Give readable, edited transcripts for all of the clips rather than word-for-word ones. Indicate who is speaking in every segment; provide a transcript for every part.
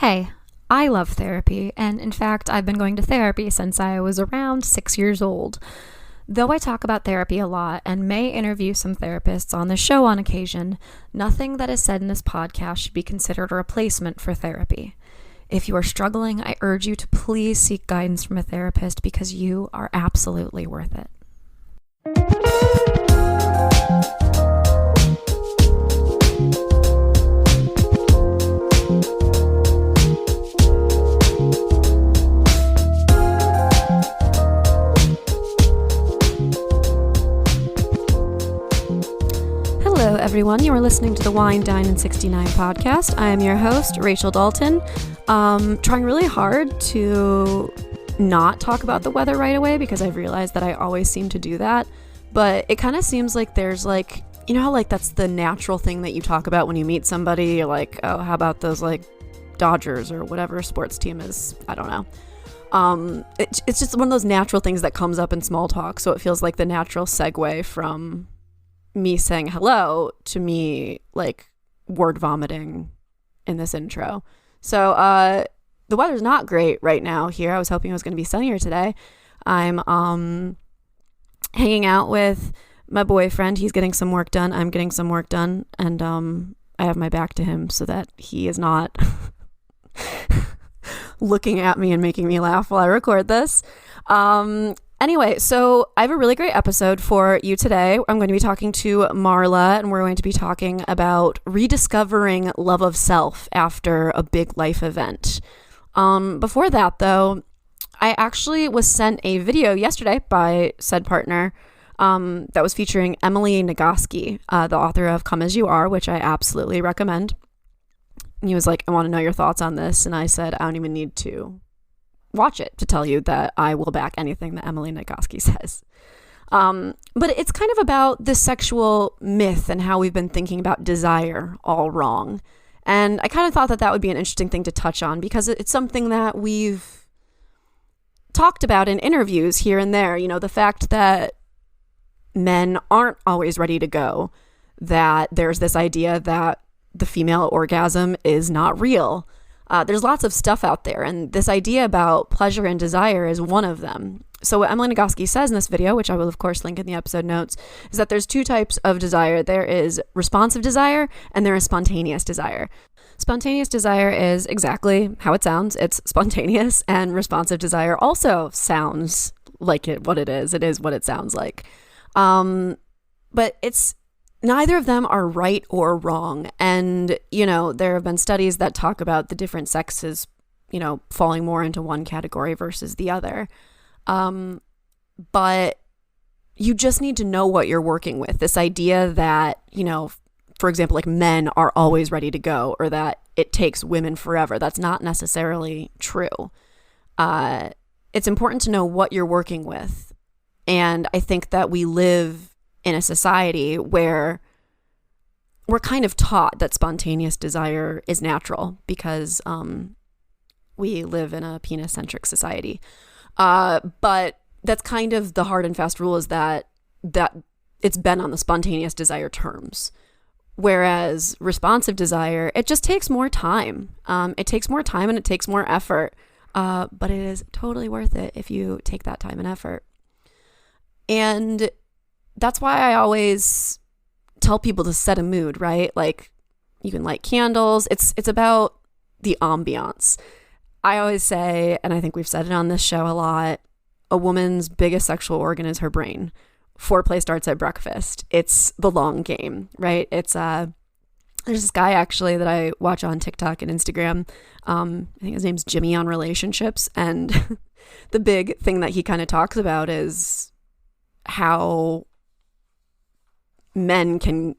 Speaker 1: Hey, I love therapy, and in fact, I've been going to therapy since I was around 6 years old. Though I talk about therapy a lot and may interview some therapists on the show on occasion, nothing that is said in this podcast should be considered a replacement for therapy. If you are struggling, I urge you to please seek guidance from a therapist because you are absolutely worth it. Hello, everyone. You are listening to the Wine, Dine, and 69 podcast. I am your host, Rachel Dalton. Trying really hard to not talk about the weather right away because I've realized that I always seem to do that. But it kind of seems like there's you know how that's the natural thing that you talk about when you meet somebody. You're like, oh, how about those Dodgers or whatever sports team is? I don't know. It's just one of those natural things that comes up in small talk. So it feels like the natural segue from me saying hello to me word vomiting in this intro. So the weather's not great right now here. I was hoping it was going to be sunnier today. I'm hanging out with my boyfriend. He's getting some work done. I'm getting some work done, and I have my back to him so that he is not looking at me and making me laugh while I record this. Anyway, so I have a really great episode for you today. I'm going to be talking to Marla, and we're going to be talking about rediscovering love of self after a big life event. Before that, though, I actually was sent a video yesterday by said partner that was featuring Emily Nagoski, the author of Come As You Are, which I absolutely recommend. And he was like, I want to know your thoughts on this. And I said, I don't even need to watch it to tell you that I will back anything that Emily Nagoski says. But it's kind of about the sexual myth and how we've been thinking about desire all wrong. And I kind of thought that that would be an interesting thing to touch on because it's something that we've talked about in interviews here and there. You know, the fact that men aren't always ready to go, that there's this idea that the female orgasm is not real. There's lots of stuff out there, and this idea about pleasure and desire is one of them. So what Emily Nagoski says in this video, which I will of course link in the episode notes, is that there's two types of desire. There is responsive desire and there is spontaneous desire. Spontaneous desire is exactly how it sounds. It's spontaneous, and responsive desire also sounds like what it is. It is what it sounds like. But it's neither of them are right or wrong. And, there have been studies that talk about the different sexes, falling more into one category versus the other. But you just need to know what you're working with. This idea that, for example, men are always ready to go, or that it takes women forever. That's not necessarily true. It's important to know what you're working with. And I think that we live in a society where we're kind of taught that spontaneous desire is natural because we live in a penis-centric society. But that's kind of the hard and fast rule, is that it's been on the spontaneous desire terms. Whereas responsive desire, it just takes more time. It takes more time and it takes more effort. But it is totally worth it if you take that time and effort. And that's why I always tell people to set a mood, right? You can light candles. It's about the ambiance. I always say, and I think we've said it on this show a lot, a woman's biggest sexual organ is her brain. Foreplay starts at breakfast. It's the long game, right? It's there's this guy actually that I watch on TikTok and Instagram. I think his name's Jimmy on relationships. And the big thing that he kind of talks about is how men can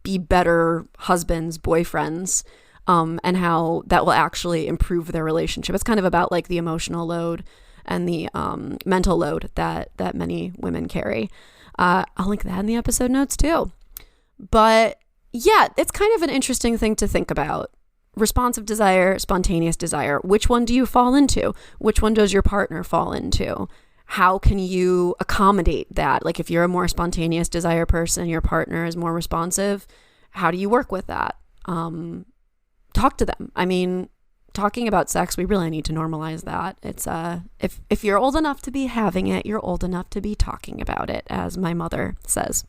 Speaker 1: be better husbands, boyfriends, and how that will actually improve their relationship. It's kind of about the emotional load and the mental load that many women carry. I'll link that in the episode notes too. But yeah, it's kind of an interesting thing to think about. Responsive desire, spontaneous desire. Which one do you fall into? Which one does your partner fall into? How can you accommodate that? If you're a more spontaneous desire person and your partner is more responsive, how do you work with that? talk to them. I mean, talking about sex, we really need to normalize that. It's if you're old enough to be having it, you're old enough to be talking about it, as my mother says.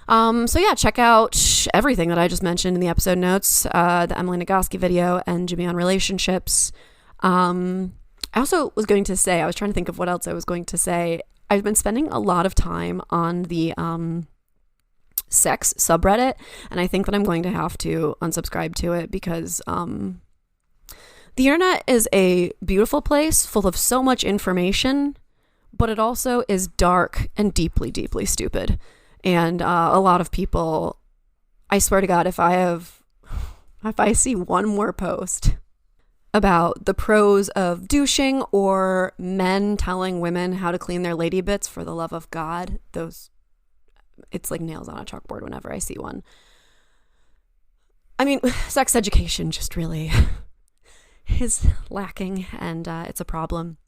Speaker 1: So yeah, check out everything that I just mentioned in the episode notes, the Emily Nagoski video and Jimmy on relationships. I also was going to say, I was trying to think of what else I was going to say. I've been spending a lot of time on the sex subreddit, and I think that I'm going to have to unsubscribe to it because the internet is a beautiful place full of so much information, but it also is dark and deeply, deeply stupid. And a lot of people, I swear to God, if I see one more post about the pros of douching or men telling women how to clean their lady bits, for the love of God, it's like nails on a chalkboard whenever I see one. I mean, sex education just really is lacking, and it's a problem.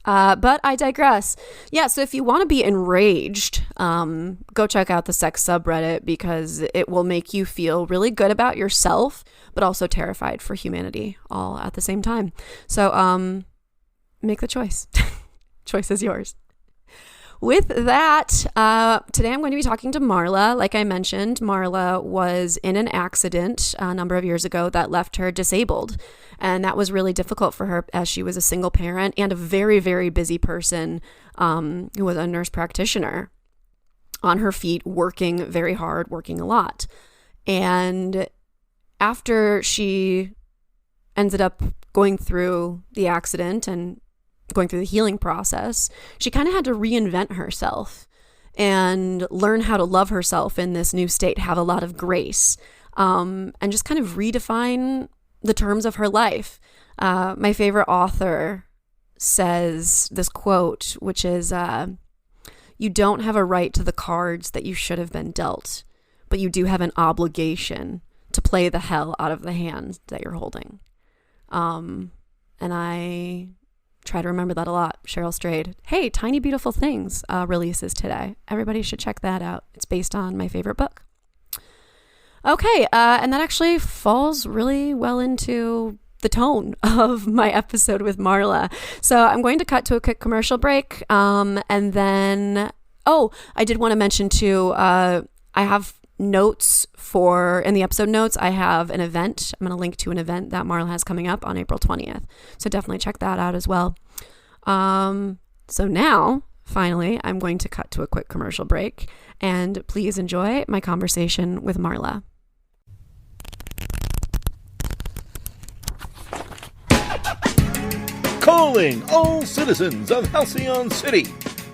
Speaker 1: But I digress. Yeah, so if you want to be enraged, go check out the sex subreddit because it will make you feel really good about yourself, but also terrified for humanity all at the same time. So make the choice. Choice is yours. With that, today I'm going to be talking to Marla. Like I mentioned, Marla was in an accident a number of years ago that left her disabled. And that was really difficult for her as she was a single parent and a very, very busy person who was a nurse practitioner on her feet, working very hard, working a lot. And after she ended up going through the accident and going through the healing process, she kind of had to reinvent herself and learn how to love herself in this new state, have a lot of grace, and just kind of redefine the terms of her life. My favorite author says this quote, which is, you don't have a right to the cards that you should have been dealt, but you do have an obligation to play the hell out of the hands that you're holding. And I try to remember that a lot. Cheryl Strayed. Hey, Tiny Beautiful Things releases today. Everybody should check that out. It's based on my favorite book. Okay, and that actually falls really well into the tone of my episode with Marla. So I'm going to cut to a quick commercial break, and then, I did want to mention too, I have notes in the episode notes, I have an event. I'm going to link to an event that Marla has coming up on April 20th. So definitely check that out as well. So now, finally, I'm going to cut to a quick commercial break, and please enjoy my conversation with Marla.
Speaker 2: Calling all citizens of Halcyon City.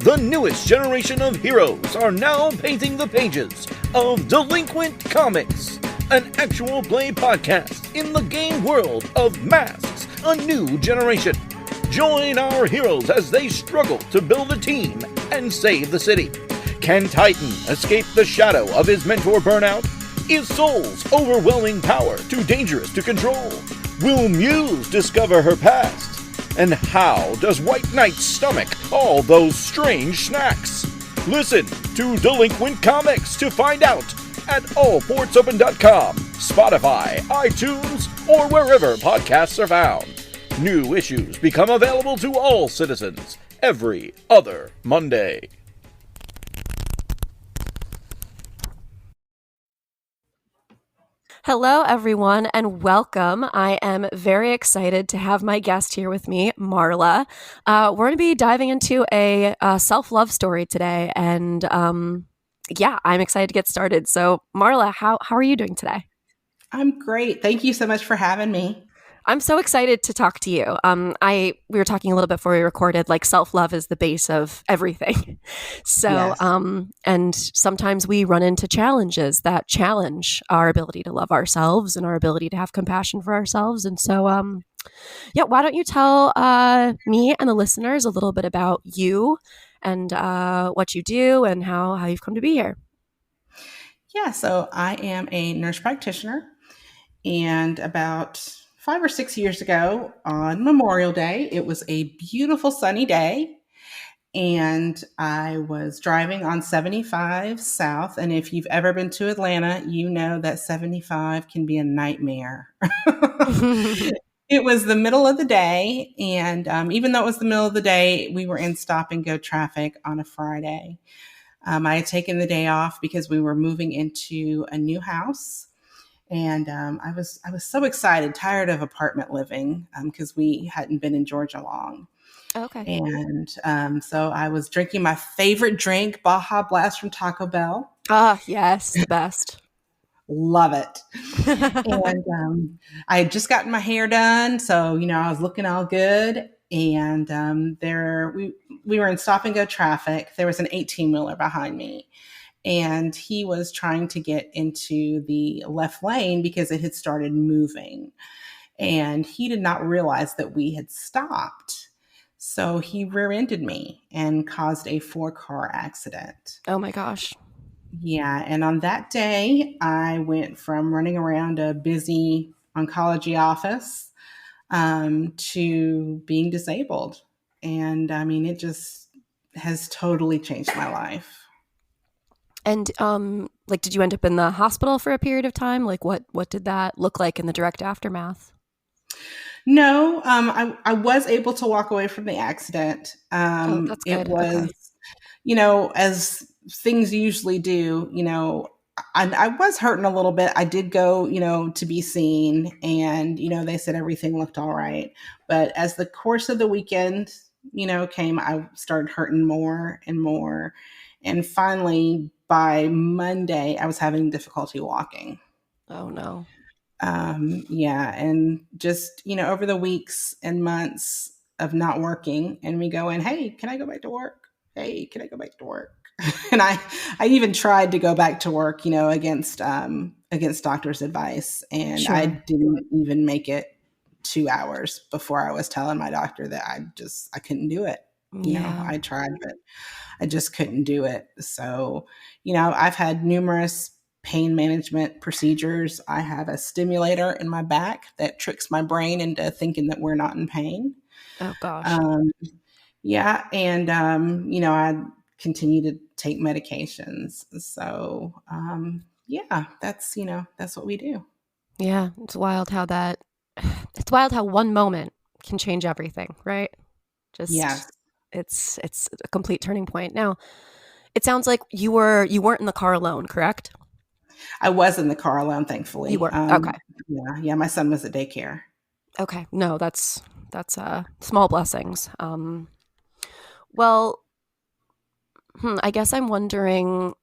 Speaker 2: The newest generation of heroes are now painting the pages of Delinquent Comics, an actual play podcast in the game world of Masks, a new generation. Join our heroes as they struggle to build a team and save the city. Can Titan escape the shadow of his mentor burnout? Is Soul's overwhelming power too dangerous to control? Will Muse discover her past? And how does White Knight stomach all those strange snacks? Listen to Delinquent Comics to find out at allportsopen.com, Spotify, iTunes, or wherever podcasts are found. New issues become available to all citizens every other Monday.
Speaker 1: Hello, everyone, and welcome. I am very excited to have my guest here with me, Marla. We're going to be diving into a self-love story today, and I'm excited to get started. So, Marla, how are you doing today?
Speaker 3: I'm great. Thank you so much for having me.
Speaker 1: I'm so excited to talk to you. We were talking a little bit before we recorded, like self-love is the base of everything. So,
Speaker 3: Yes.
Speaker 1: And sometimes we run into challenges that challenge our ability to love ourselves and our ability to have compassion for ourselves. And so, why don't you tell me and the listeners a little bit about you and what you do and how you've come to be here.
Speaker 3: Yeah, so I am a nurse practitioner, and about 5 or 6 years ago on Memorial Day, it was a beautiful sunny day, and I was driving on 75 South. And if you've ever been to Atlanta, you know that 75 can be a nightmare. It was the middle of the day. And even though it was the middle of the day, we were in stop and go traffic on a Friday. I had taken the day off because we were moving into a new house. And I was so excited, tired of apartment living because we hadn't been in Georgia long.
Speaker 1: Okay.
Speaker 3: And so I was drinking my favorite drink, Baja Blast from Taco Bell.
Speaker 1: Ah, yes, the best.
Speaker 3: Love it. And I had just gotten my hair done, so I was looking all good. And we were in stop and go traffic. There was an 18-wheeler behind me, and he was trying to get into the left lane because it had started moving. And he did not realize that we had stopped. So he rear-ended me and caused a 4-car accident.
Speaker 1: Oh my gosh.
Speaker 3: Yeah. And on that day, I went from running around a busy oncology office to being disabled. And I mean, it just has totally changed my life.
Speaker 1: And like, did you end up in the hospital for a period of time? Like, what did that look like in the direct aftermath?
Speaker 3: No, I was able to walk away from the accident.
Speaker 1: Oh, that's
Speaker 3: It
Speaker 1: good.
Speaker 3: was,
Speaker 1: Okay.
Speaker 3: as things usually do, I was hurting a little bit. I did go, to be seen, and, they said everything looked all right. But as the course of the weekend, came, I started hurting more and more. And finally, by Monday, I was having difficulty walking.
Speaker 1: Oh no.
Speaker 3: Yeah. And just, over the weeks and months of not working, and me going, hey, can I go back to work? Hey, can I go back to work? And I even tried to go back to work, against doctor's advice. And I
Speaker 1: Sure.
Speaker 3: didn't even make it 2 hours before I was telling my doctor that I couldn't do it.
Speaker 1: Yeah.
Speaker 3: I tried, but I just couldn't do it. So, I've had numerous pain management procedures. I have a stimulator in my back that tricks my brain into thinking that we're not in pain.
Speaker 1: Oh gosh.
Speaker 3: Um, yeah. And, I continue to take medications. So, yeah, that's what we do.
Speaker 1: Yeah. It's wild how one moment can change everything, right? Just
Speaker 3: Yes,
Speaker 1: it's a complete turning point. Now, it sounds like you weren't in the car alone, correct?
Speaker 3: I was in the car alone,
Speaker 1: You
Speaker 3: thankfully.
Speaker 1: were. Okay.
Speaker 3: Yeah. My son was at daycare.
Speaker 1: Okay. No, that's small blessings. Well, I guess I'm wondering,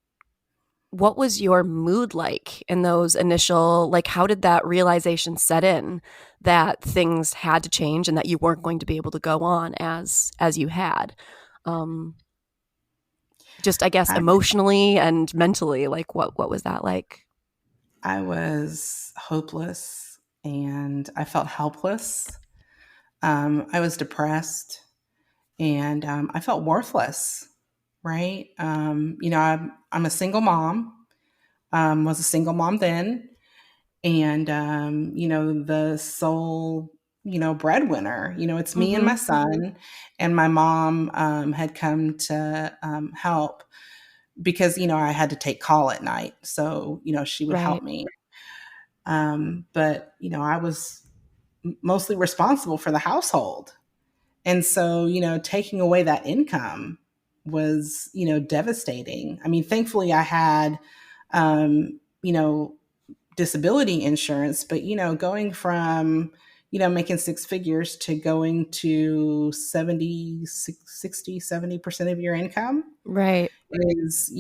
Speaker 1: what was your mood like in those initial, like, how did that realization set in that things had to change and that you weren't going to be able to go on as you had? Um, just, I guess,
Speaker 3: I,
Speaker 1: emotionally and mentally, like, what was that like?
Speaker 3: I was hopeless and I felt helpless. I was depressed and I felt worthless, right? I'm a single mom, was a single mom then, and, the sole, breadwinner. It's me and
Speaker 1: Mm-hmm.
Speaker 3: my son, and my mom had come to help because, I had to take call at night. So, she would help
Speaker 1: Right.
Speaker 3: me. But, I was mostly responsible for the household. And so, taking away that income was, devastating. I mean, thankfully I had, you know, disability insurance, but, going from, making 6 figures to going to 70% of your income
Speaker 1: Right.
Speaker 3: is,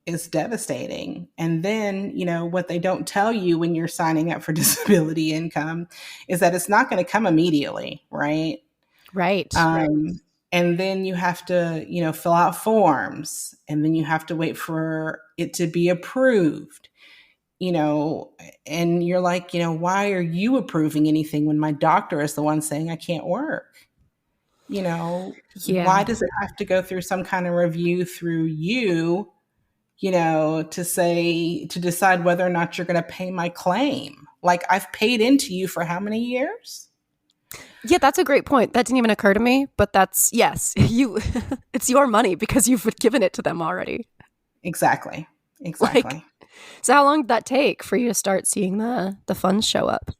Speaker 3: is devastating. And then, what they don't tell you when you're signing up for disability income is that it's not going to come immediately, right?
Speaker 1: Right.
Speaker 3: Um, and then you have to, fill out forms, and then you have to wait for it to be approved, you know, and you're like, why are you approving anything when my doctor is the one saying I can't work? Why
Speaker 1: Yeah.
Speaker 3: does it have to go through some kind of review through you, to decide whether or not you're going to pay my claim? Like, I've paid into you for how many years?
Speaker 1: Yeah, that's a great point. That didn't even occur to me, but that's, yes, it's your money because you've given it to them already.
Speaker 3: Exactly.
Speaker 1: Like,
Speaker 3: Exactly.
Speaker 1: so how long did that take for you to start seeing the funds show up?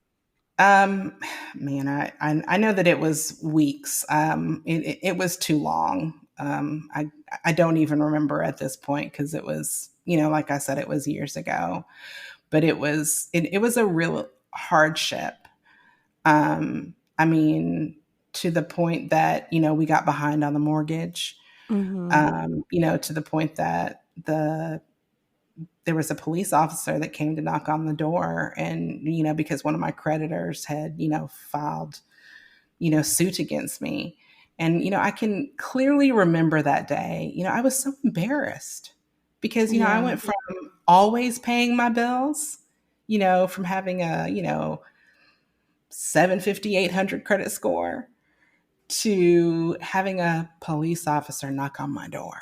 Speaker 3: Um, Man, I know that it was weeks. It was too long. I don't even remember at this point because it was, like I said, it was years ago. But it was a real hardship. I mean, to the point that we got behind on the mortgage.
Speaker 1: Mm-hmm.
Speaker 3: To the point that there was a police officer that came to knock on the door, and because one of my creditors had filed suit against me. And I can clearly remember that day. I was so embarrassed because I
Speaker 1: Yeah.
Speaker 3: went from always paying my bills, from having a 750 800 credit score, to having a police officer knock on my door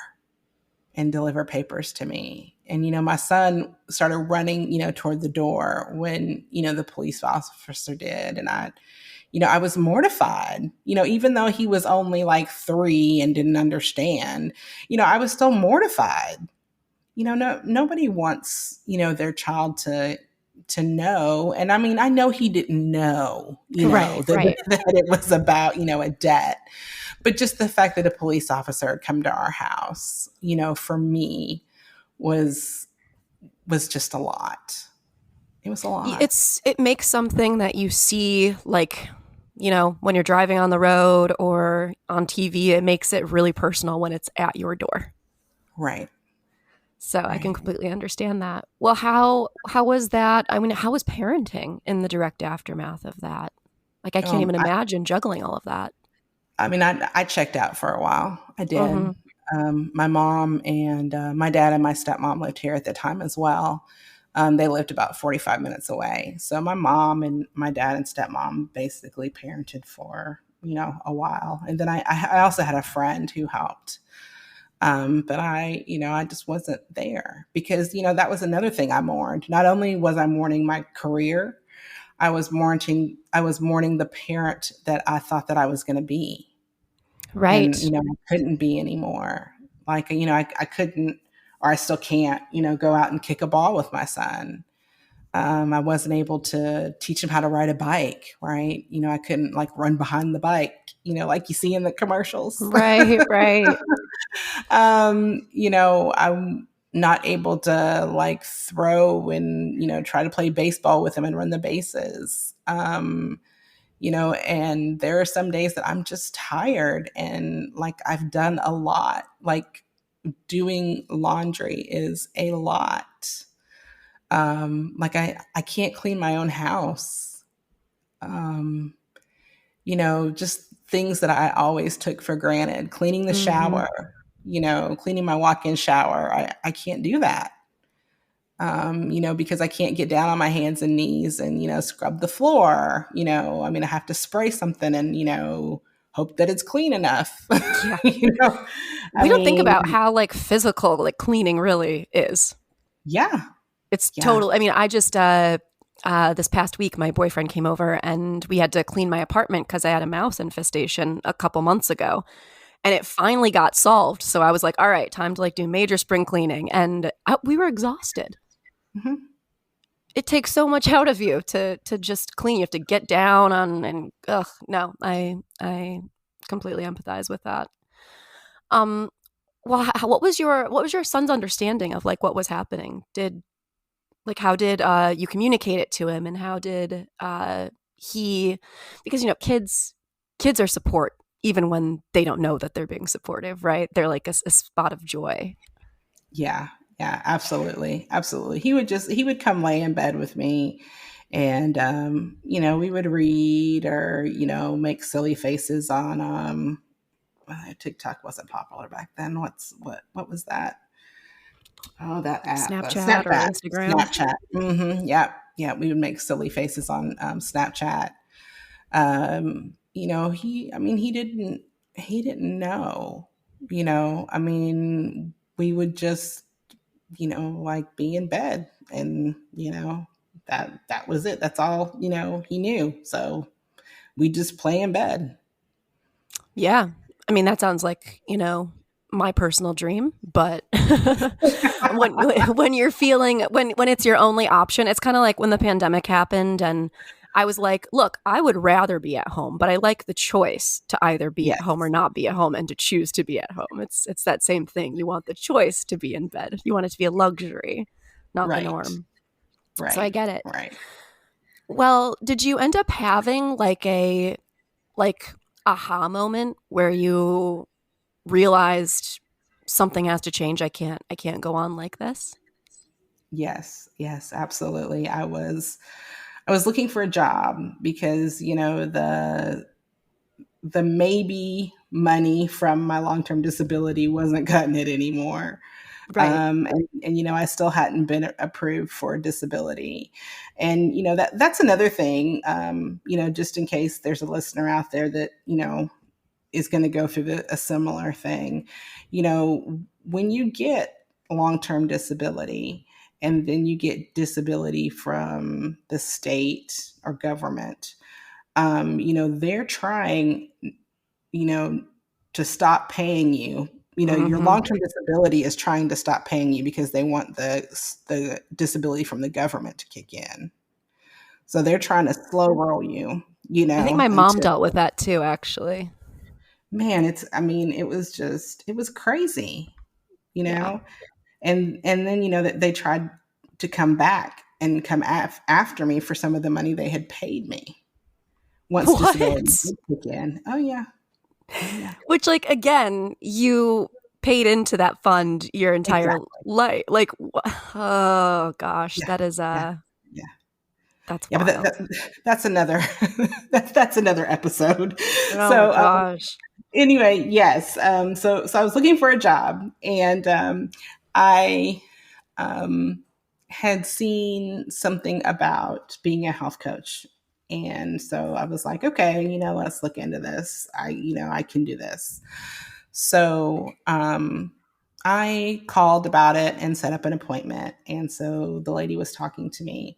Speaker 3: and deliver papers to me. And, my son started running, toward the door when, the police officer did. And I was mortified, even though he was only like 3 and didn't understand, I was still mortified. Nobody wants, their child to know. And I mean, I know he didn't know,
Speaker 1: Right, right.
Speaker 3: that it was about, a debt. But just the fact that a police officer had come to our house, for me was just a lot. It was a lot.
Speaker 1: It makes something that you see, like, when you're driving on the road or on TV, it makes it really personal when it's at your door.
Speaker 3: Right.
Speaker 1: So I can
Speaker 3: Right.
Speaker 1: completely understand that. Well, how was that? I mean, how was parenting in the direct aftermath of that? Like, I can't
Speaker 3: Um,
Speaker 1: even
Speaker 3: I,
Speaker 1: imagine juggling all of that.
Speaker 3: I mean, I checked out for a while. I
Speaker 1: Mm-hmm.
Speaker 3: did. My mom and my dad and my stepmom lived here at the time as well. They lived about 45 minutes away. So my mom and my dad and stepmom basically parented for, a while. And then I also had a friend who helped. But I just wasn't there because, that was another thing I mourned. Not only was I mourning my career, I was mourning the parent that I thought that I was going to be. And,
Speaker 1: Right.
Speaker 3: I couldn't be anymore. Like, I couldn't, or I still can't, go out and kick a ball with my son. I wasn't able to teach him how to ride a bike, right? I couldn't like run behind the bike, like you see in the commercials.
Speaker 1: Right, right.
Speaker 3: I'm not able to like throw and, try to play baseball with him and run the bases. And there are some days that I'm just tired and like I've done a lot. Like doing laundry is a lot. Like I can't clean my own house. Um, just things that I always took for granted. Cleaning the
Speaker 1: Mm-hmm.
Speaker 3: shower, cleaning my walk-in shower. I can't do that. Because I can't get down on my hands and knees and, scrub the floor. I mean, I have to spray something and, hope that it's clean enough.
Speaker 1: Yeah.
Speaker 3: you know, I
Speaker 1: We don't think
Speaker 3: mean,
Speaker 1: about how like physical like cleaning really is.
Speaker 3: yeah,
Speaker 1: It's
Speaker 3: yeah.
Speaker 1: total. I mean, I just this past week, my boyfriend came over and we had to clean my apartment because I had a mouse infestation a couple months ago, and it finally got solved. So I was like, all right, time to like do major spring cleaning, and we were exhausted.
Speaker 3: Mhm.
Speaker 1: It takes so much out of you to just clean. You have to get down on and ugh, no, I completely empathize with that. Um, well, what was your son's understanding of like what was happening? How did you communicate it to him, and how did he? Because kids are support even when they don't know that they're being supportive, right? They're like a spot of joy.
Speaker 3: Yeah, yeah, absolutely, absolutely. He would come lay in bed with me, and we would read or make silly faces on TikTok wasn't popular back then. What was that? Oh, that app,
Speaker 1: Snapchat or
Speaker 3: Snapchat.
Speaker 1: Instagram.
Speaker 3: Snapchat. Yeah, yeah. We would make silly faces on Snapchat. I mean, he didn't know. I mean, we would just, like be in bed, and that was it. That's all he knew. So we just play in bed.
Speaker 1: Yeah. I mean, that sounds like, my personal dream, but when you're feeling when it's your only option, it's kind of like when the pandemic happened and I was like, look, I would rather be at home, but I like the choice to either be at home or
Speaker 3: Yes.
Speaker 1: not be at home and to choose to be at home. It's that same thing. You want the choice to be in bed. You want it to be a luxury, not the
Speaker 3: Right.
Speaker 1: norm.
Speaker 3: Right.
Speaker 1: So I get it.
Speaker 3: Right.
Speaker 1: Well, did you end up having like a aha moment where you realized something has to change? I can't go on like this?
Speaker 3: Yes. Yes, absolutely. I was looking for a job because, the maybe money from my long-term disability wasn't cutting it anymore.
Speaker 1: Right.
Speaker 3: And I still hadn't been approved for a disability. And, that's another thing, just in case there's a listener out there that, is going to go through a similar thing. When you get long-term disability and then you get disability from the state or government, they're trying, you know, to stop paying you. Your
Speaker 1: Mm-hmm.
Speaker 3: long-term disability is trying to stop paying you because they want the disability from the government to kick in. So they're trying to slow roll you,
Speaker 1: I think my mom
Speaker 3: until,
Speaker 1: dealt with that too, actually.
Speaker 3: man, it was crazy, you
Speaker 1: Yeah.
Speaker 3: know? And then, that they tried to come back and come after me for some of the money they had paid me once disability
Speaker 1: What?
Speaker 3: did kick in. Oh yeah. Oh yeah.
Speaker 1: Which, like, again, you paid into that fund your entire
Speaker 3: Exactly.
Speaker 1: life. Like, oh gosh,
Speaker 3: Yeah.
Speaker 1: that is
Speaker 3: Yeah. Yeah.
Speaker 1: that's
Speaker 3: Yeah, but
Speaker 1: wild.
Speaker 3: that's another that's another episode.
Speaker 1: Oh my
Speaker 3: So
Speaker 1: gosh.
Speaker 3: anyway, yes. So I was looking for a job, and I um, had seen something about being a health coach, and so I was like, okay, let's look into this. I can do this. So I called about it and set up an appointment, and so the lady was talking to me,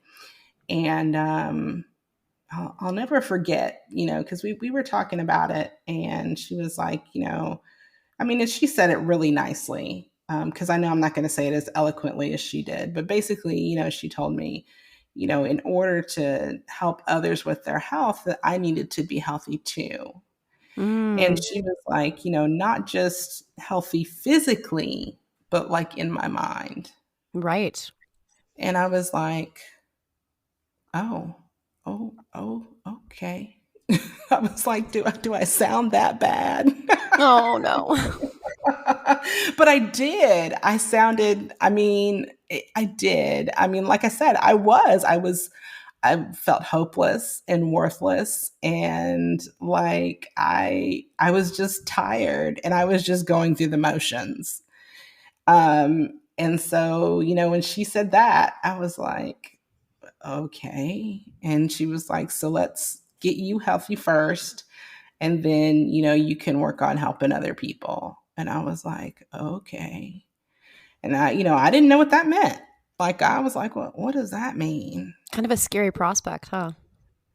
Speaker 3: and I'll never forget, because we were talking about it, and she was like, and she said it really nicely, because I know I'm not going to say it as eloquently as she did, but basically, she told me, in order to help others with their health, that I needed to be healthy too. And
Speaker 1: Mm,
Speaker 3: she was like, not just healthy physically, but like in my mind.
Speaker 1: right.
Speaker 3: And I was like, oh, okay. I was like, do I sound that bad?
Speaker 1: Oh no.
Speaker 3: But I did. I did. Like I said, I felt hopeless and worthless, and like I was just tired, and I was just going through the motions. And so, when she said that, I was like, okay. And she was like, so let's get you healthy first, and then, you can work on helping other people. And I was like, okay. And I didn't know what that meant. Like, I was like, what does that mean?
Speaker 1: Kind of a scary prospect, huh?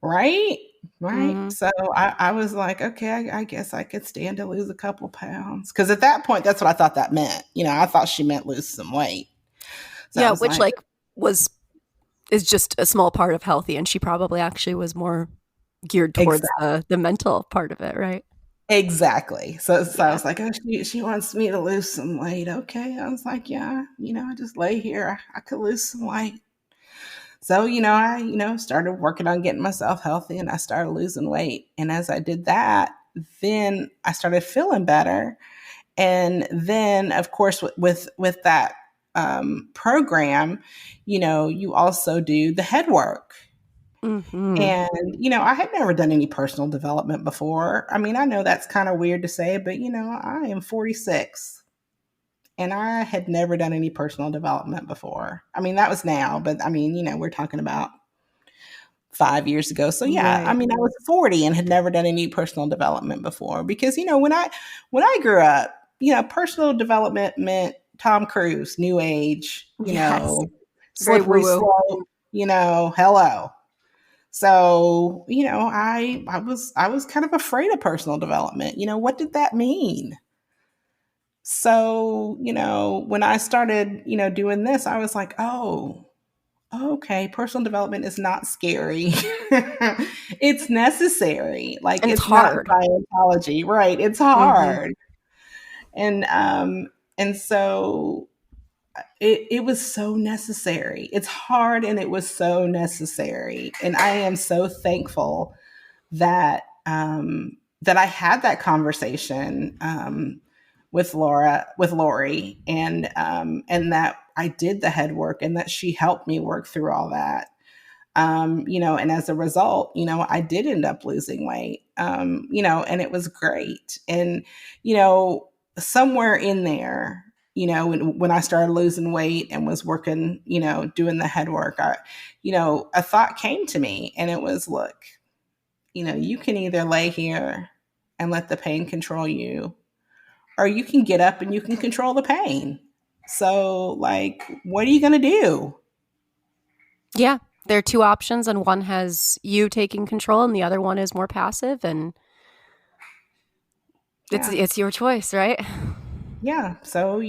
Speaker 3: Right. Right.
Speaker 1: Mm-hmm.
Speaker 3: So I was like, okay, I guess I could stand to lose a couple pounds. Cause at that point, that's what I thought that meant. I thought she meant lose some weight. So I
Speaker 1: Yeah,
Speaker 3: was
Speaker 1: which
Speaker 3: like,
Speaker 1: like was is just a small part of healthy, and she probably actually was more geared towards
Speaker 3: exactly.
Speaker 1: the mental part of it, right?
Speaker 3: Exactly. So I
Speaker 1: Yeah.
Speaker 3: was like, oh, she wants me to lose some weight. Okay. I was like, yeah, I just lay here. I could lose some weight. So, I, started working on getting myself healthy, and I started losing weight. And as I did that, then I started feeling better. And then, of course, with that program, you also do the head work.
Speaker 1: Mm-hmm.
Speaker 3: And, I had never done any personal development before. I know that's kind of weird to say, but, I am 46, and I had never done any personal development before. That was now, but we're talking about 5 years ago. So yeah,
Speaker 1: Right.
Speaker 3: I was 40 and had never done any personal development before, because, when I grew up, personal development meant Tom Cruise, new age,
Speaker 1: Yes. Very
Speaker 3: slippery
Speaker 1: woo-woo.
Speaker 3: slope, hello. So, I was kind of afraid of personal development. What did that mean? So, when I started, doing this, I was like, oh, okay, personal development is not scary. It's necessary. Like,
Speaker 1: And it's
Speaker 3: it's not
Speaker 1: hard.
Speaker 3: Scientology, right? It's
Speaker 1: Hmm.
Speaker 3: hard. And so it was so necessary. It's hard and it was so necessary. And I am so thankful that I had that conversation with Lori, and that I did the head work and that she helped me work through all that. And as a result, I did end up losing weight, and it was great. And, somewhere in there, when I started losing weight and was working, doing the head work, a thought came to me, and it was, look, you can either lay here and let the pain control you, or you can get up and you can control the pain. So, like, what are you going to do?
Speaker 1: Yeah. There are two options, and one has you taking control, and the other one is more passive. And
Speaker 3: Yeah.
Speaker 1: it's your choice, right?
Speaker 3: Yeah. So,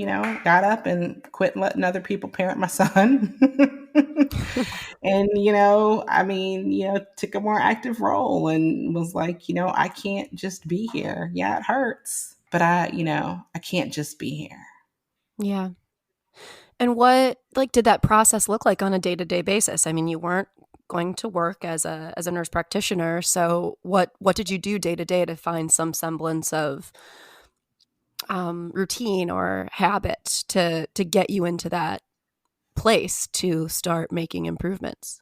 Speaker 3: got up and quit letting other people parent my son. And, took a more active role and was like, I can't just be here. Yeah, it hurts, but I can't just be here.
Speaker 1: Yeah. And what did that process look like on a day-to-day basis? I mean, you weren't going to work as a nurse practitioner, so what did you do day to day to find some semblance of routine or habit to get you into that place to start making improvements?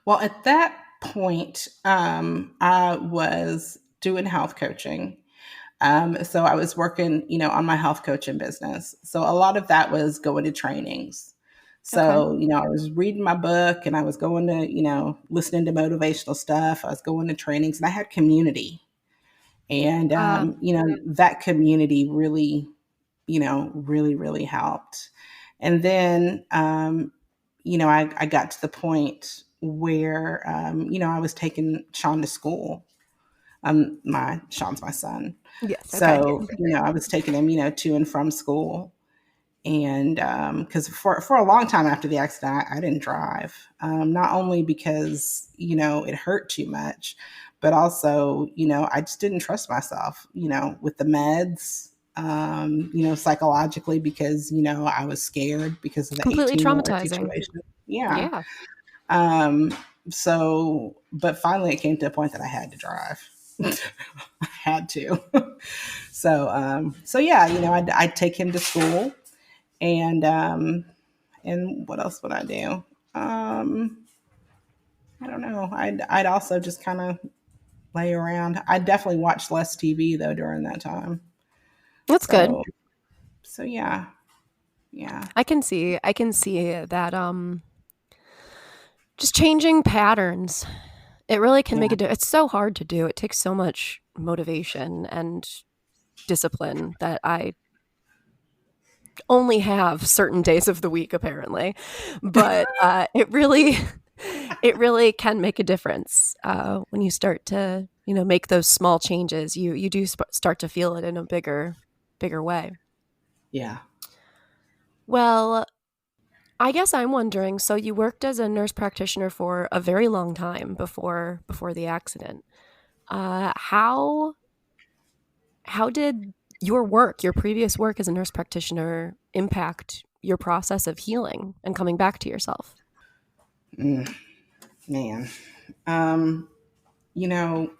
Speaker 3: Well, at that point, I was doing health coaching. So I was working, on my health coaching business. So a lot of that was going to trainings.
Speaker 1: Okay.
Speaker 3: So, I was reading my book and I was going to, listening to motivational stuff. I was going to trainings and I had community. And, that community really, really, really helped. And then, I got to the point where, I was taking Sean to school. Sean's my son.
Speaker 1: Yes. Okay.
Speaker 3: So, I was taking him, to and from school. And because for a long time after the accident, I didn't drive. Not only because, it hurt too much, but also, I just didn't trust myself, with the meds, psychologically, because, I was scared because of the
Speaker 1: Completely
Speaker 3: 18-wheeler
Speaker 1: traumatizing.
Speaker 3: situation. Yeah.
Speaker 1: Yeah.
Speaker 3: But finally it came to a point that I had to drive. I had to. So yeah, I'd take him to school, and what else would I do? I don't know. I'd also just kind of lay around. I definitely watched less TV though during that time.
Speaker 1: That's good.
Speaker 3: So yeah, yeah,
Speaker 1: I can see that just changing patterns. It really can make
Speaker 3: yeah,
Speaker 1: a difference. It's so hard to do. It takes so much motivation and discipline that I only have certain days of the week, apparently. But it really can make a difference when you start to make those small changes. You do start to feel it in a bigger way.
Speaker 3: yeah.
Speaker 1: Well, I guess I'm wondering. So you worked as a nurse practitioner for a very long time before the accident. How did your previous work as a nurse practitioner, impact your process of healing and coming back to yourself?
Speaker 3: Man, um, you know,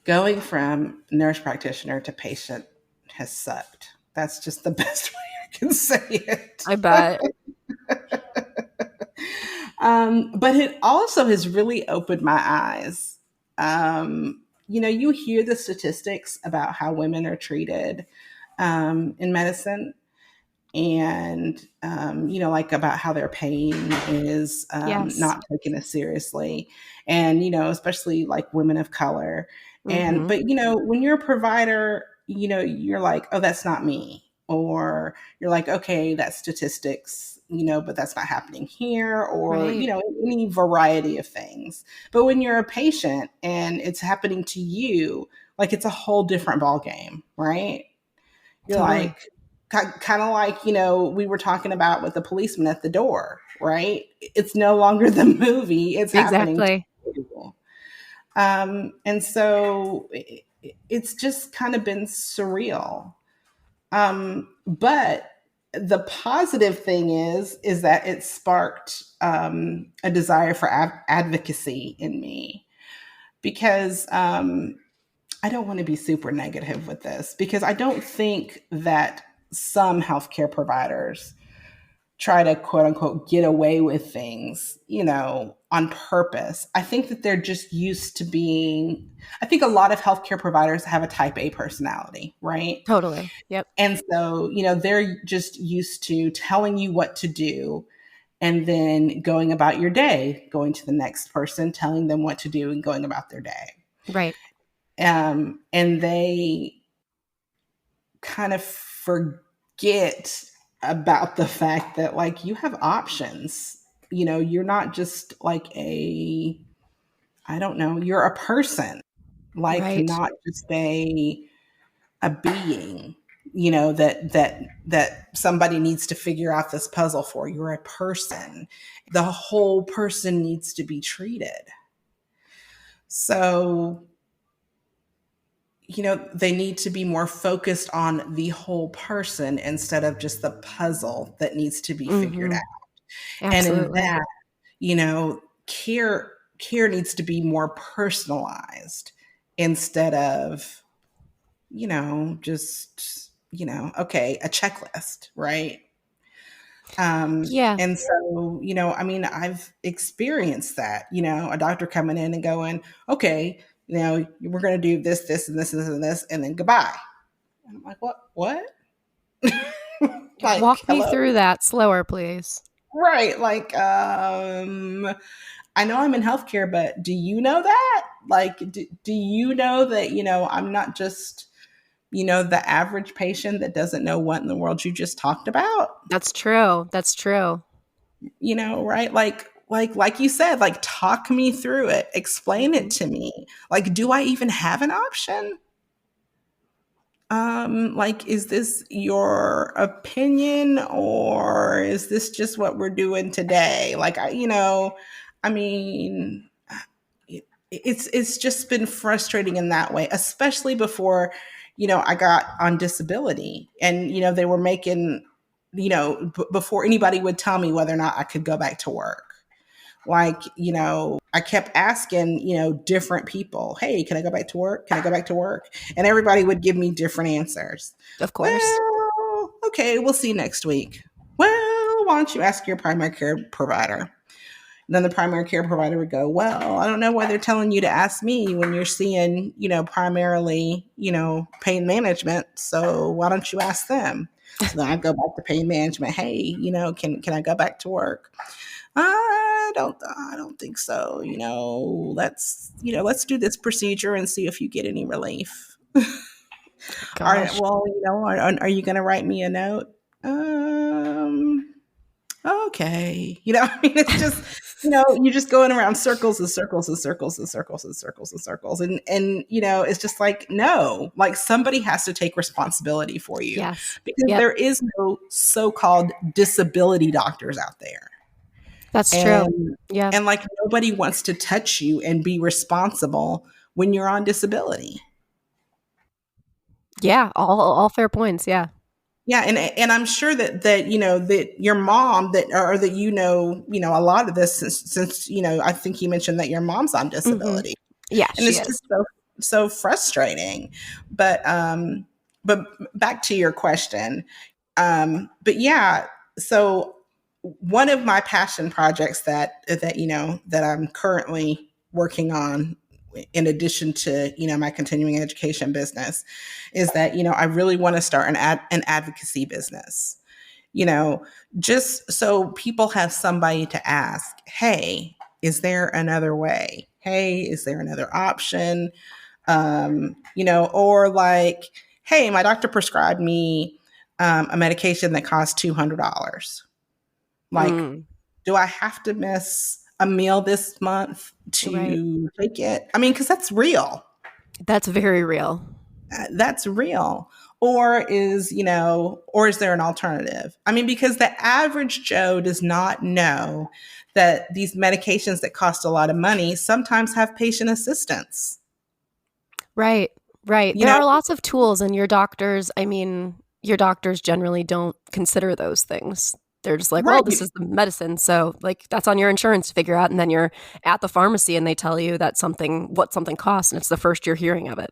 Speaker 3: going from nurse practitioner to patient has sucked. That's just the best way I can say it.
Speaker 1: I bet.
Speaker 3: But it also has really opened my eyes. You hear the statistics about how women are treated in medicine, and like about how their pain is
Speaker 1: Yes.
Speaker 3: not taken as seriously, and especially like women of color. And
Speaker 1: Hmm.
Speaker 3: but when you're a provider, you're like, oh, that's not me, or you're like, okay, that statistics but that's not happening here, or,
Speaker 1: Right.
Speaker 3: any variety of things. But when you're a patient and it's happening to you, like, it's a whole different ball game, right? You're
Speaker 1: Totally.
Speaker 3: like, kind of like, we were talking about with the policeman at the door, right? It's no longer the movie, it's happening to
Speaker 1: Exactly.
Speaker 3: you. And so it's just kind of been surreal. But the positive thing is that it sparked a desire for advocacy in me, because I don't want to be super negative with this, because I don't think that some healthcare providers try to quote unquote get away with things, on purpose. I think that they're just used to being, I think a lot of healthcare providers have a type A personality, right?
Speaker 1: Totally. Yep.
Speaker 3: And so, they're just used to telling you what to do and then going about your day, going to the next person, telling them what to do and going about their day.
Speaker 1: Right.
Speaker 3: And they kind of forget about the fact that, like, you have options. You're not just like I don't know, you're a person, like,
Speaker 1: Right.
Speaker 3: not just a being, that somebody needs to figure out this puzzle for. You're a person. The whole person needs to be treated. So, they need to be more focused on the whole person instead of just the puzzle that needs to be figured
Speaker 1: Mm-hmm.
Speaker 3: out. And in
Speaker 1: Absolutely.
Speaker 3: that, you know, care needs to be more personalized instead of, just, okay, a checklist, right?
Speaker 1: Yeah.
Speaker 3: And so, I mean, I've experienced that, a doctor coming in and going, okay, we're going to do this, and this, and this, and this, and then goodbye. And I'm like, what? Like,
Speaker 1: Walk me
Speaker 3: hello?
Speaker 1: through that slower, please.
Speaker 3: Right. Like, I know I'm in healthcare, but do you know that? Like, do you know that, I'm not just, the average patient that doesn't know what in the world you just talked about?
Speaker 1: That's true. That's true.
Speaker 3: Right? Like you said, like, talk me through it, explain it
Speaker 1: Mhm.
Speaker 3: to me. Like, do I even have an option? Like, is this your opinion, or is this just what we're doing today? Like, I mean, it's just been frustrating in that way, especially before, I got on disability, and, they were making, before anybody would tell me whether or not I could go back to work. Like, I kept asking, different people, hey, can I go back to work? Can I go back to work? And everybody would give me different answers.
Speaker 1: Of course.
Speaker 3: Well, okay, we'll see next week. Well, why don't you ask your primary care provider? And then the primary care provider would go, well, I don't know why they're telling you to ask me when you're seeing, primarily, pain management. So why don't you ask them? So then I go back to pain management. Hey, can I go back to work? I don't think so. Let's do this procedure and see if you get any relief.
Speaker 1: Gosh.
Speaker 3: Are you going to write me a note? Okay. I mean, it's just, you're just going around circles and circles and circles and circles and circles and circles. And, it's just like, no, like, somebody has to take responsibility for you,
Speaker 1: Yes.
Speaker 3: because
Speaker 1: Yep.
Speaker 3: there is no so-called disability doctors out there.
Speaker 1: That's true.
Speaker 3: And,
Speaker 1: Yeah.
Speaker 3: and like, nobody wants to touch you and be responsible when you're on disability.
Speaker 1: Yeah. All fair points. Yeah.
Speaker 3: Yeah, and I'm sure that your mom, that a lot of this, since I think you mentioned that your mom's on
Speaker 1: Hmm.
Speaker 3: disability,
Speaker 1: Yeah,
Speaker 3: and
Speaker 1: she
Speaker 3: it's
Speaker 1: is.
Speaker 3: just so frustrating. But back to your question. But yeah, so one of my passion projects that I'm currently working on, in addition to my continuing education business, is that I really want to start an advocacy business, you know just so people have somebody to ask, hey, is there another way? Hey, is there another option? Or like, hey, my doctor prescribed me a medication that costs $200. Like,
Speaker 1: Mm,
Speaker 3: do I have to miss a meal this month
Speaker 1: right.
Speaker 3: to take it? I mean, because that's real.
Speaker 1: That's very real.
Speaker 3: That's real. Or is there an alternative? I mean, because the average Joe does not know that these medications that cost a lot of money sometimes have patient assistance.
Speaker 1: Right. Right.
Speaker 3: You
Speaker 1: There
Speaker 3: know,
Speaker 1: are lots of tools, and your doctors generally don't consider those things. They're just like, well,
Speaker 3: right.
Speaker 1: this is the medicine. So, like, that's on your insurance to figure out. And then you're at the pharmacy and they tell you that what something costs. And it's the first you're hearing of it.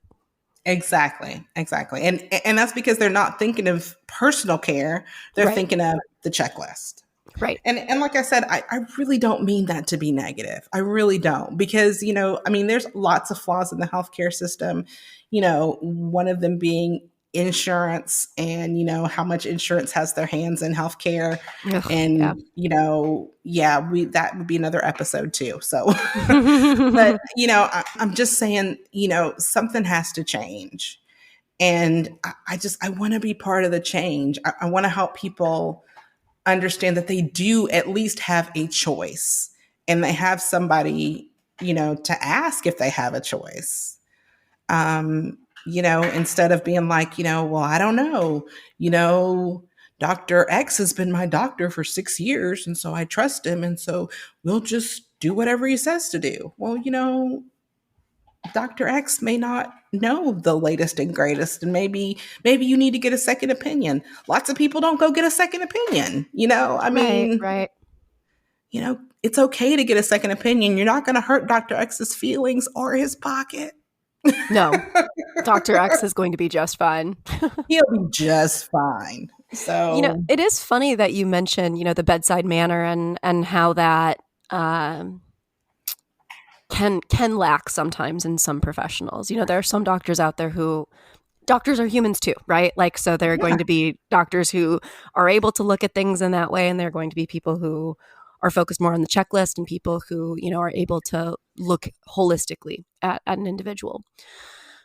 Speaker 3: Exactly. Exactly. And that's because they're not thinking of personal care. They're
Speaker 1: Right.
Speaker 3: thinking of the checklist.
Speaker 1: Right.
Speaker 3: And like I said, I really don't mean that to be negative. I really don't. Because, I mean, there's lots of flaws in the healthcare system, one of them being insurance and, how much insurance has their hands in healthcare.
Speaker 1: Ugh, yeah.
Speaker 3: And, that would be another episode too. So, but, I'm just saying, something has to change. And I want to be part of the change. I want to help people understand that they do at least have a choice and they have somebody, to ask if they have a choice. Instead of being like, well, I don't know, Dr. X has been my doctor for 6 years. And so I trust him. And so we'll just do whatever he says to do. Well, Dr. X may not know the latest and greatest, and maybe you need to get a second opinion. Lots of people don't go get a second opinion. I
Speaker 1: Right.
Speaker 3: mean,
Speaker 1: Right.
Speaker 3: it's okay to get a second opinion. You're not going to hurt Dr. X's feelings or his pocket.
Speaker 1: No. Dr. X is going to be just fine.
Speaker 3: He'll be just fine. So,
Speaker 1: It is funny that you mentioned, the bedside manner and how that can lack sometimes in some professionals. There are some doctors out there who doctors are humans too, right? Like, so there are going to be doctors who are able to look at things in that way, and there are going to be people who are focused more on the checklist and people who, are able to look holistically at an individual.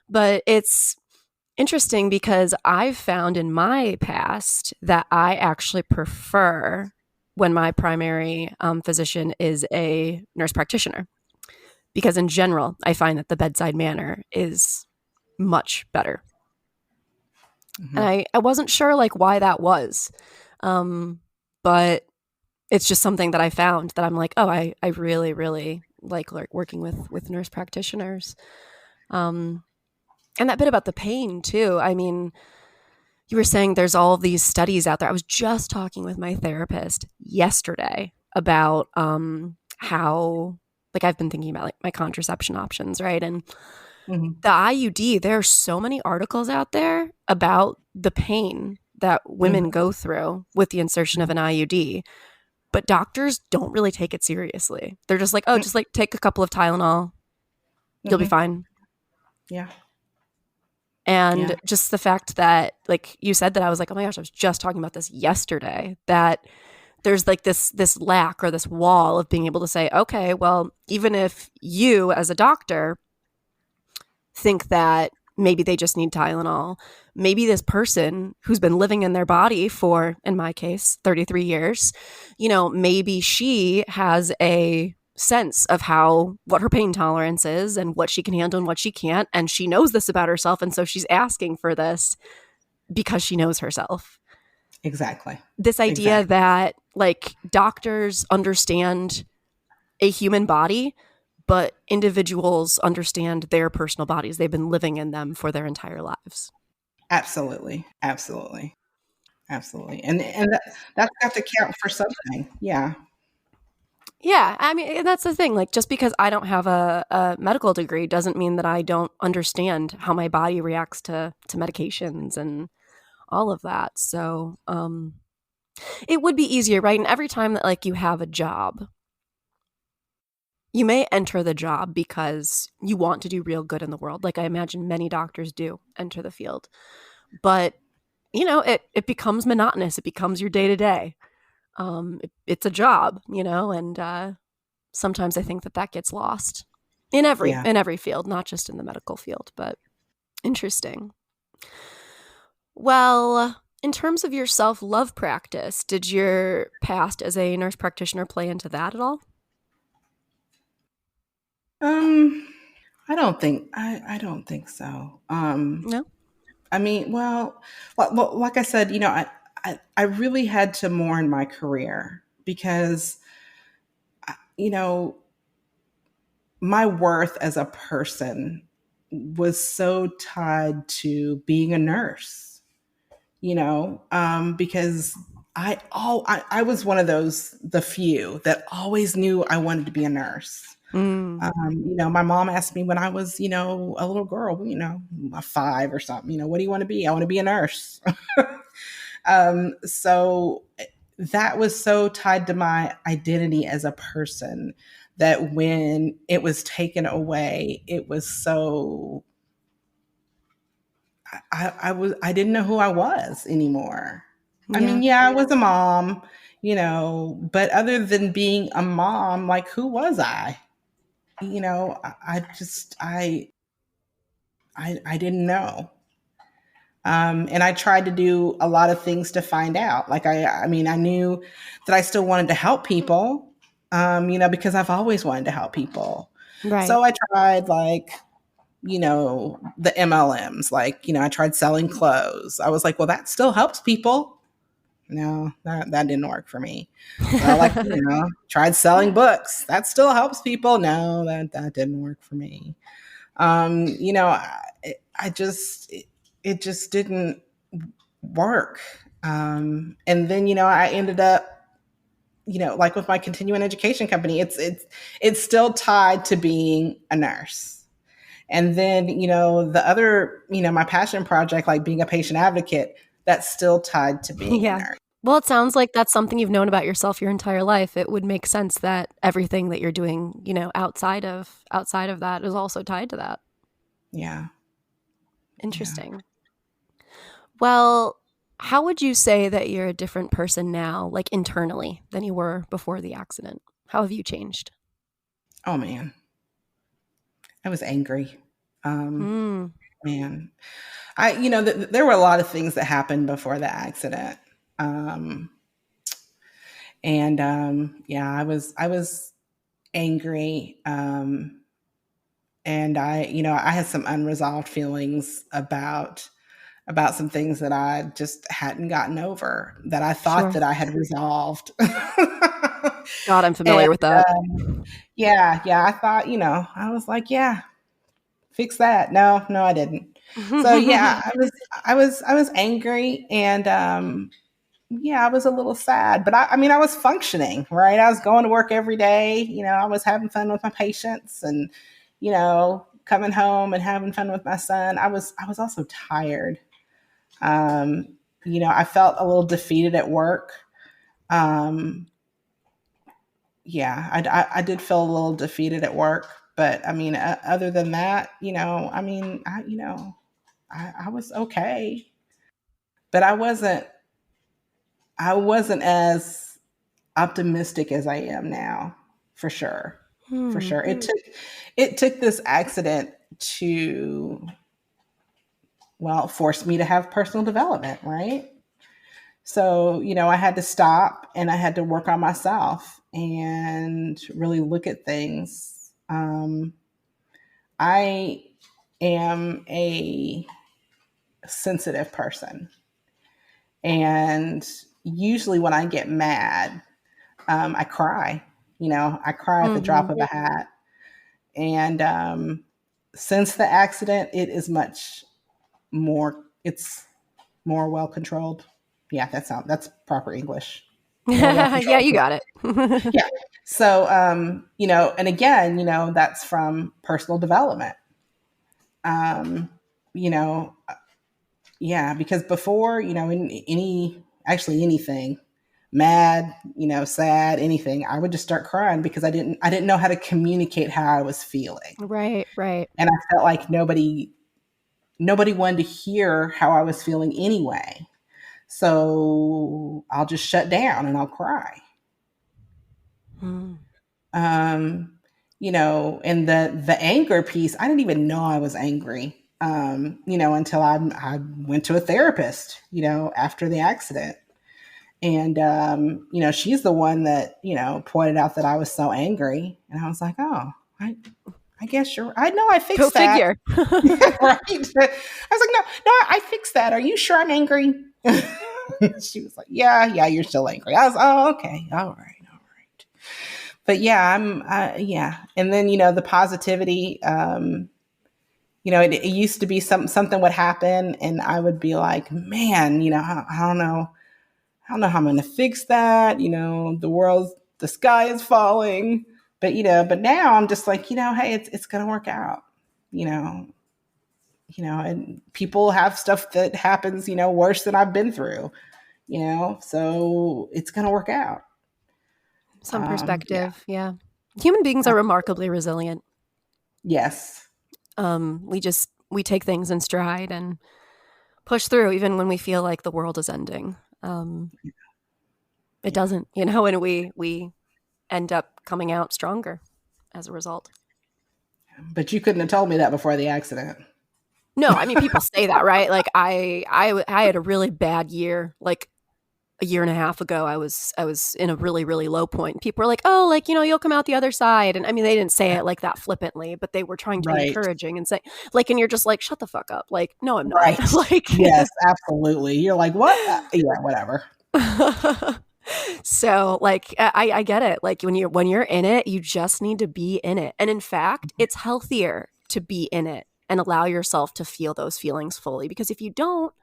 Speaker 1: But it's interesting because I've found in my past that I actually prefer when my primary physician is a nurse practitioner. Because in general, I find that the bedside manner is much better.
Speaker 3: mhm.
Speaker 1: And I wasn't sure like why that was. But it's just something that I found that I'm like, oh, I really, really like working with nurse practitioners. And that bit about the pain too. I mean, you were saying there's all of these studies out there. I was just talking with my therapist yesterday about how, like, I've been thinking about like my contraception options, right? And
Speaker 3: Mhm.
Speaker 1: the IUD, there are so many articles out there about the pain that women go through with the insertion of an IUD, but doctors don't really take it seriously. They're just like, oh, just like take a couple of Tylenol, you'll be fine.
Speaker 3: Yeah.
Speaker 1: And
Speaker 3: Yeah.
Speaker 1: just the fact that, like you said that, I was like, oh my gosh, I was just talking about this yesterday, that there's like this lack or this wall of being able to say, okay, well, even if you as a doctor think that maybe they just need Tylenol, maybe this person who's been living in their body for, in my case, 33 years, maybe she has a sense of what her pain tolerance is and what she can handle and what she can't. And she knows this about herself. And so she's asking for this because she knows herself.
Speaker 3: Exactly.
Speaker 1: This idea that like doctors understand a human body, but individuals understand their personal bodies. They've been living in them for their entire lives.
Speaker 3: Absolutely. Absolutely. Absolutely. And that's got to count for something. Yeah.
Speaker 1: Yeah, I mean, that's the thing. Like, just because I don't have a medical degree doesn't mean that I don't understand how my body reacts to medications and all of that. So it would be easier, right? And every time that like you have a job, you may enter the job because you want to do real good in the world. Like I imagine many doctors do enter the field. But, it becomes monotonous. It becomes your day to day. It's a job, and sometimes I think that gets lost in every field, not just in the medical field, but interesting. Well, In terms of your self-love practice, did your past as a nurse practitioner play into that at all?
Speaker 3: Um, I don't think so.
Speaker 1: No?
Speaker 3: I mean, like I said, I really had to mourn my career because, you know, my worth as a person was so tied to being a nurse, because I was one of the few that always knew I wanted to be a nurse.
Speaker 1: Mm.
Speaker 3: My mom asked me when I was, a little girl, a 5 or something, what do you want to be? I want to be a nurse. So that was so tied to my identity as a person that when it was taken away, it was so I didn't know who I was anymore. I
Speaker 1: Yeah.
Speaker 3: mean, yeah, I was a mom, but other than being a mom, like who was I? I just I didn't know. And I tried to do a lot of things to find out. Like I mean, I knew that I still wanted to help people, because I've always wanted to help people.
Speaker 1: Right.
Speaker 3: So I tried like, the MLMs, like, I tried selling clothes. I was like, well, that still helps people. No, that didn't work for me. So like, tried selling books. That still helps people. No, that didn't work for me. I just it just didn't work. And then I ended up like with my continuing education company, it's still tied to being a nurse. And then the other my passion project, like being a patient advocate, that's still tied to being a
Speaker 1: Yeah.
Speaker 3: nurse.
Speaker 1: Well, it sounds like that's something you've known about yourself your entire life. It would make sense that everything that you're doing, outside of that is also tied to that.
Speaker 3: Yeah. Yeah.
Speaker 1: Interesting. Well, how would you say that you're a different person now, like internally, than you were before the accident? How have you changed?
Speaker 3: Oh man, I was angry. Um,
Speaker 1: Mm.
Speaker 3: Man, there were a lot of things that happened before the accident. Um, and yeah, I was angry. And I had some unresolved feelings about some things that I just hadn't gotten over that I thought
Speaker 1: Sure.
Speaker 3: that I had resolved.
Speaker 1: God, I'm
Speaker 3: And
Speaker 1: familiar with that.
Speaker 3: yeah, I thought, I was like, yeah, fix that. No, no, I didn't. So yeah, I was angry and yeah, I was a little sad, but I mean, I was functioning, right? I was going to work every day. I was having fun with my patients and, coming home and having fun with my son. I was also tired. Um, I felt a little defeated at work. Um, yeah, I did feel a little defeated at work, but I mean, other than that, I mean, I was okay, but I wasn't as optimistic as I am now, for sure. For
Speaker 1: Hmm.
Speaker 3: sure. It took this accident to, well, force me to have personal development, right? So, I had to stop and I had to work on myself and really look at things. I am a sensitive person. And usually when I get mad, I cry. I cry at the drop
Speaker 1: Hmm.
Speaker 3: of a hat. And since the accident, it's more well controlled. Yeah, that's proper English. More well
Speaker 1: Yeah,
Speaker 3: controlled.
Speaker 1: you got it.
Speaker 3: Yeah. So, and again, that's from personal development. Um, you know, yeah, because before, in actually anything, mad, sad, anything, I would just start crying because I didn't know how to communicate how I was feeling.
Speaker 1: Right, right.
Speaker 3: And I felt like nobody wanted to hear how I was feeling anyway. So I'll just shut down and I'll cry.
Speaker 1: Mm.
Speaker 3: And the anger piece, I didn't even know I was angry. until I went to a therapist, after the accident. And, she's the one that, pointed out that I was so angry. And I was like, oh, I guess I know I
Speaker 1: Go
Speaker 3: fixed that.
Speaker 1: figure.
Speaker 3: Right. I was like, no, I fixed that. Are you sure I'm angry? She was like, yeah, you're still angry. I was, oh, okay. All right. But yeah, yeah. And then, the positivity, it used to be something would happen and I would be like, man, I don't know. I don't know how I'm going to fix that. The sky is falling, but now I'm just like, hey, it's going to work out, and people have stuff that happens, worse than I've been through, so it's going to work out.
Speaker 1: Some perspective. Yeah. Human beings are remarkably resilient.
Speaker 3: Yes.
Speaker 1: We take things in stride and push through even when we feel like the world is ending. It doesn't, and we end up coming out stronger as a result.
Speaker 3: But you couldn't have told me that before the accident.
Speaker 1: No, I mean, people say that, right? Like I had a really bad year, like a year and a half ago. I was in a really, really low point. People were like, oh, like, you'll come out the other side. And I mean, they didn't say it like that flippantly, but they were trying to be encouraging and say, like, and you're just like, shut the fuck up. Like, no, I'm not.
Speaker 3: Right.
Speaker 1: Like,
Speaker 3: yes, absolutely. You're like, what? Yeah, whatever.
Speaker 1: So like, I get it. Like when you're in it, you just need to be in it. And in fact, it's healthier to be in it and allow yourself to feel those feelings fully. Because if you don't,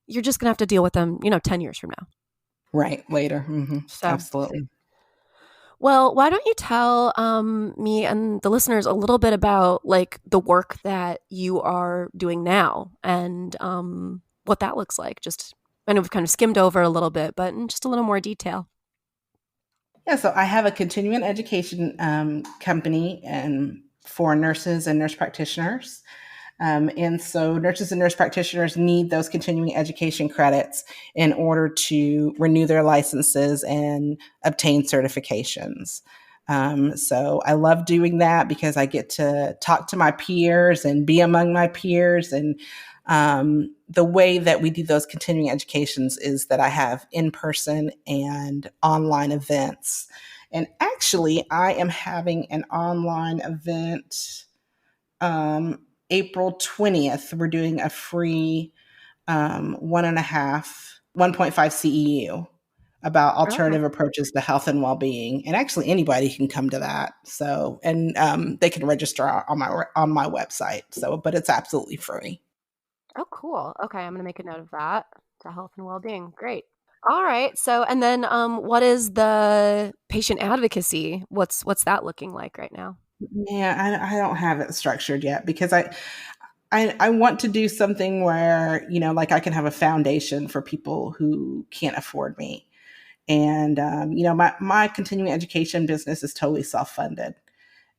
Speaker 1: you're just going to have to deal with them, 10 years from now.
Speaker 3: Right. Later. Mm-hmm. So, absolutely.
Speaker 1: Well, why don't you tell me and the listeners a little bit about like the work that you are doing now and what that looks like? I know we've kind of skimmed over a little bit, but in just a little more detail.
Speaker 3: Yeah, so I have a continuing education company for nurses and nurse practitioners. And so nurses and nurse practitioners need those continuing education credits in order to renew their licenses and obtain certifications. So I love doing that because I get to talk to my peers and be among my peers. And the way that we do those continuing educations is that I have in-person and online events. And actually, I am having an online event April 20th. We're doing a free 1.5 CEU about alternative approaches to health and well-being. And actually anybody can come to that. So, and they can register on my website. So, but it's absolutely free.
Speaker 1: Oh, cool. Okay. I'm going to make a note of that. To health and well-being. Great. All right. So, and then what is the patient advocacy? What's that looking like right now?
Speaker 3: Yeah, I don't have it structured yet because I want to do something where, like I can have a foundation for people who can't afford me. And, my continuing education business is totally self-funded.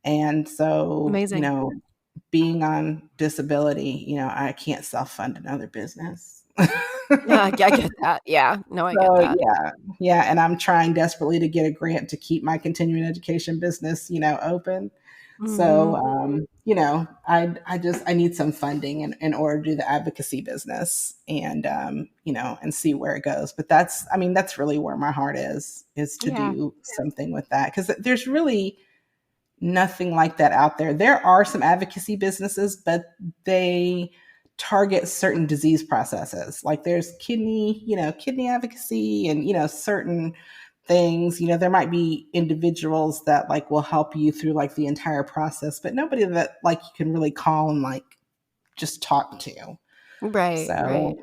Speaker 3: And so,
Speaker 1: Amazing.
Speaker 3: Being on disability, I can't self-fund another business.
Speaker 1: Yeah, I get that. Yeah. No, I get that.
Speaker 3: Yeah. And I'm trying desperately to get a grant to keep my continuing education business, open.
Speaker 1: Mm-hmm.
Speaker 3: So, I need some funding in order to do the advocacy business and, and see where it goes. But that's really where my heart is to do something with that. Cause there's really nothing like that out there. There are some advocacy businesses, but they target certain disease processes. Like there's kidney advocacy and, certain things, there might be individuals that like will help you through like the entire process, but nobody that like you can really call and like just talk to.
Speaker 1: Right.
Speaker 3: So,
Speaker 1: right.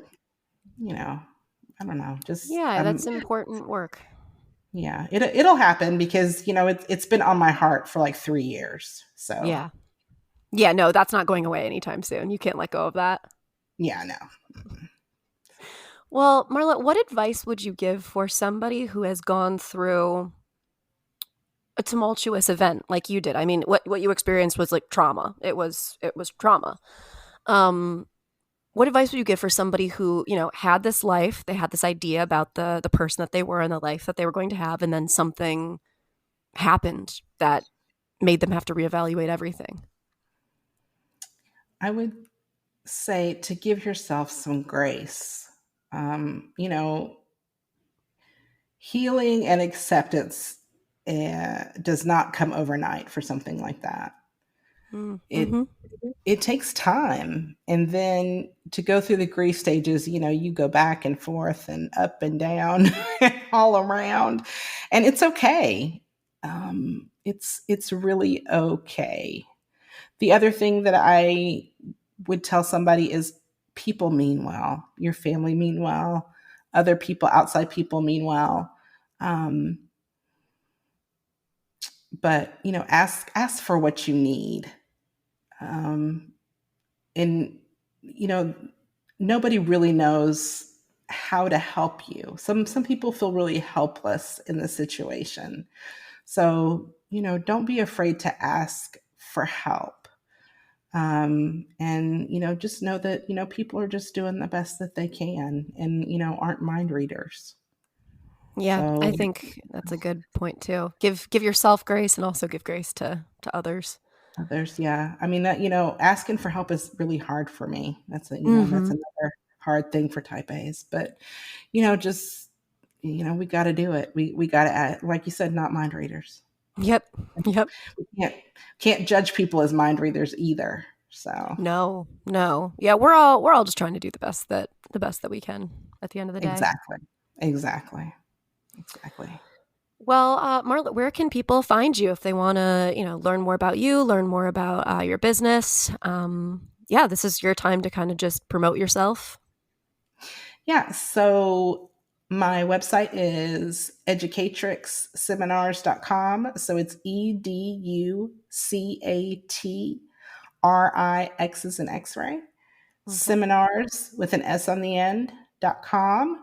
Speaker 3: I don't know. Just
Speaker 1: that's important work.
Speaker 3: Yeah, it'll happen because it's been on my heart for like 3 years. So
Speaker 1: yeah, no, that's not going away anytime soon. You can't let go of that.
Speaker 3: Yeah, no.
Speaker 1: Well, Marla, what advice would you give for somebody who has gone through a tumultuous event like you did? I mean, what you experienced was like trauma. It was trauma. What advice would you give for somebody who, had this life, they had this idea about the person that they were and the life that they were going to have, and then something happened that made them have to reevaluate everything?
Speaker 3: I would say to give yourself some grace. You know, healing and acceptance does not come overnight for something like that. It
Speaker 1: Mm-hmm.
Speaker 3: it takes time, and then to go through the grief stages, you know, you go back and forth and up and down, all around, and it's okay. It's really okay. The other thing that I would tell somebody is people mean well. Your family mean well. Other people, outside people mean well. Um, but you know, ask for what you need. Um, and you know, nobody really knows how to help you. Some people feel really helpless in the situation. So, you know, don't be afraid to ask for help. And you know, just know that, you know, people are just doing the best that they can, and you know, aren't mind readers.
Speaker 1: Yeah, I
Speaker 3: So
Speaker 1: think that's a good point too. Give yourself grace and also give grace to others.
Speaker 3: there's, yeah, I mean, that, you know, asking for help is really hard for me. That's a, you know, that's
Speaker 1: Mm-hmm.
Speaker 3: another hard thing for type A's. But you know, just, you know, we got to do it. We got to act, like you said, not mind readers.
Speaker 1: Yep. Yep.
Speaker 3: We can't judge people as mind readers either. So
Speaker 1: No. Yeah, we're all just trying to do the best that we can at the end of the day.
Speaker 3: exactly, exactly, exactly.
Speaker 1: Well, Marla, where can people find you if they want to, learn more about you, learn more about your business? Yeah, this is your time to kind of just promote yourself.
Speaker 3: Yeah. So my website is educatrixseminars.com. So it's EDUCATRIX as an X-ray.
Speaker 1: Okay.
Speaker 3: Seminars with an S on the end.com.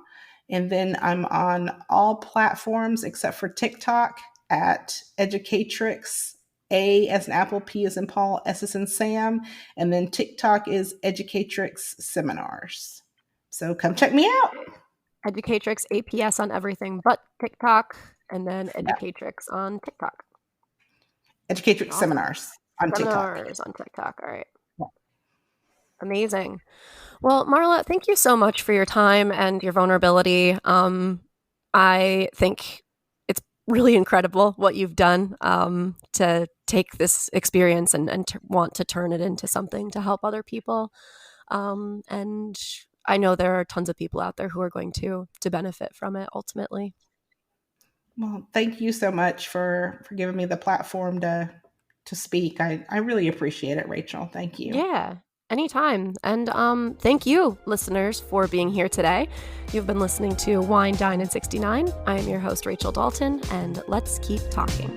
Speaker 3: And then I'm on all platforms except for TikTok at Educatrix. A as in Apple, P as in Paul, S as in Sam. And then TikTok is Educatrix Seminars. So come check me out.
Speaker 1: Educatrix APS on everything but TikTok, and then
Speaker 3: Yeah.
Speaker 1: Educatrix on TikTok.
Speaker 3: Educatrix
Speaker 1: Awesome.
Speaker 3: Seminars on TikTok.
Speaker 1: Seminars on TikTok. All right.
Speaker 3: Yeah.
Speaker 1: Amazing. Well, Marla, thank you so much for your time and your vulnerability. I think it's really incredible what you've done to take this experience and to want to turn it into something to help other people. And I know there are tons of people out there who are going to benefit from it ultimately.
Speaker 3: Well, thank you so much for giving me the platform to speak. I really appreciate it, Rachel. Thank you.
Speaker 1: Yeah, anytime. And thank you, listeners, for being here today. You've been listening to Wine, Dine, and 69. I am your host, Rachel Dalton, and let's keep talking.